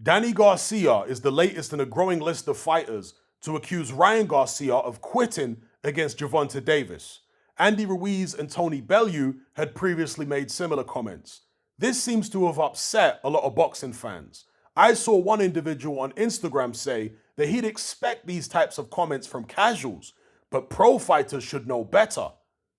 Danny Garcia is the latest in a growing list of fighters to accuse Ryan Garcia of quitting against Gervonta Davis. Andy Ruiz and Tony Bellew had previously made similar comments. This seems to have upset a lot of boxing fans. I saw one individual on Instagram say that he'd expect these types of comments from casuals, but pro fighters should know better.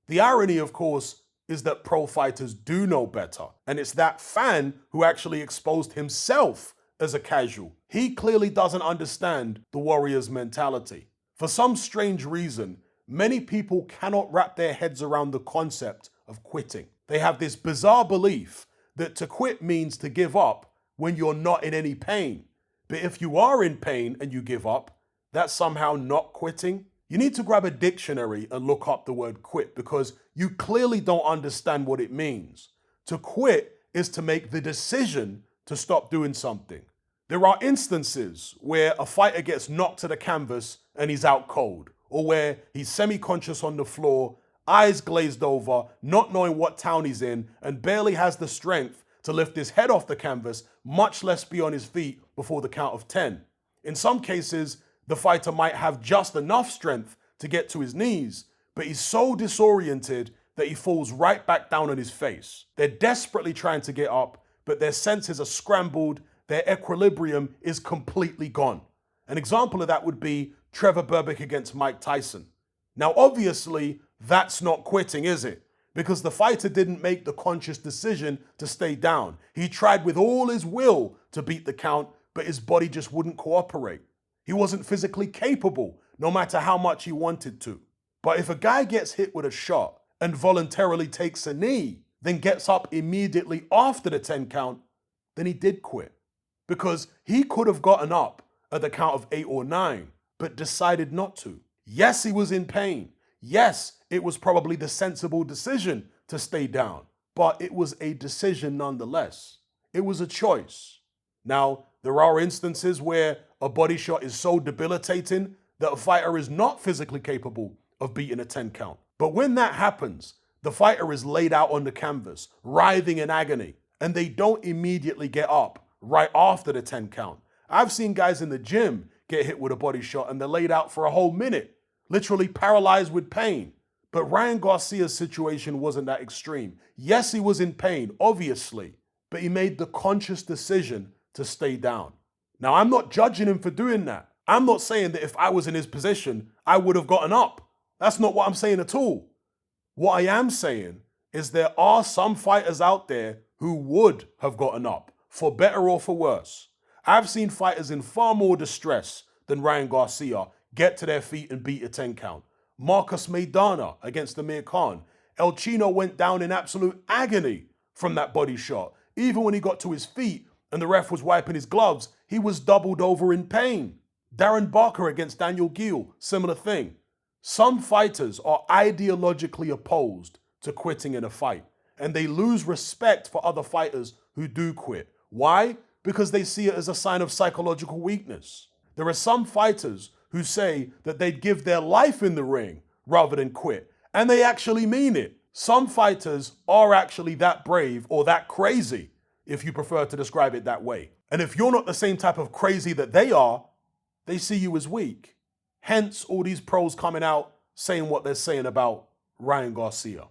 The irony, of course, is that pro fighters do know better, and it's that fan who actually exposed himself as a casual. He clearly doesn't understand the Warriors' mentality. For some strange reason, many people cannot wrap their heads around the concept of quitting. They have this bizarre belief that to quit means to give up when you're not in any pain. But if you are in pain and you give up, that's somehow not quitting. You need to grab a dictionary and look up the word quit because you clearly don't understand what it means. To quit is to make the decision to stop doing something. There are instances where a fighter gets knocked to the canvas and he's out cold, or where he's semi-conscious on the floor, eyes glazed over, not knowing what town he's in, and barely has the strength to lift his head off the canvas, much less be on his feet before the count of 10. In some cases, the fighter might have just enough strength to get to his knees, but he's so disoriented that he falls right back down on his face. They're desperately trying to get up, but their senses are scrambled, their equilibrium is completely gone. An example of that would be Trevor Berbick against Mike Tyson. Now, obviously, that's not quitting, is it? Because the fighter didn't make the conscious decision to stay down. He tried with all his will to beat the count, but his body just wouldn't cooperate. He wasn't physically capable, no matter how much he wanted to. But if a guy gets hit with a shot and voluntarily takes a knee, then gets up immediately after the 10 count, then he did quit. Because he could have gotten up at the count of 8 or 9, but decided not to. Yes, he was in pain. Yes, it was probably the sensible decision to stay down, but it was a decision nonetheless. It was a choice. Now, there are instances where a body shot is so debilitating that a fighter is not physically capable of beating a 10 count. But when that happens, the fighter is laid out on the canvas, writhing in agony, and they don't immediately get up right after the 10 count. I've seen guys in the gym get hit with a body shot and they're laid out for a whole minute, literally paralyzed with pain. But Ryan Garcia's situation wasn't that extreme. Yes, he was in pain, obviously, but he made the conscious decision to stay down. Now, I'm not judging him for doing that. I'm not saying that if I was in his position, I would have gotten up. That's not what I'm saying at all. What I am saying is there are some fighters out there who would have gotten up, for better or for worse. I've seen fighters in far more distress than Ryan Garcia get to their feet and beat a 10 count. Marcus Maidana against Amir Khan. El Chino went down in absolute agony from that body shot. Even when he got to his feet and the ref was wiping his gloves, he was doubled over in pain. Darren Barker against Daniel Gill, similar thing. Some fighters are ideologically opposed to quitting in a fight, and they lose respect for other fighters who do quit. Why? Because they see it as a sign of psychological weakness. There are some fighters who say that they'd give their life in the ring rather than quit, and they actually mean it. Some fighters are actually that brave or that crazy, if you prefer to describe it that way. And if you're not the same type of crazy that they see you as weak. Hence all these pros coming out saying what they're saying about Ryan Garcia.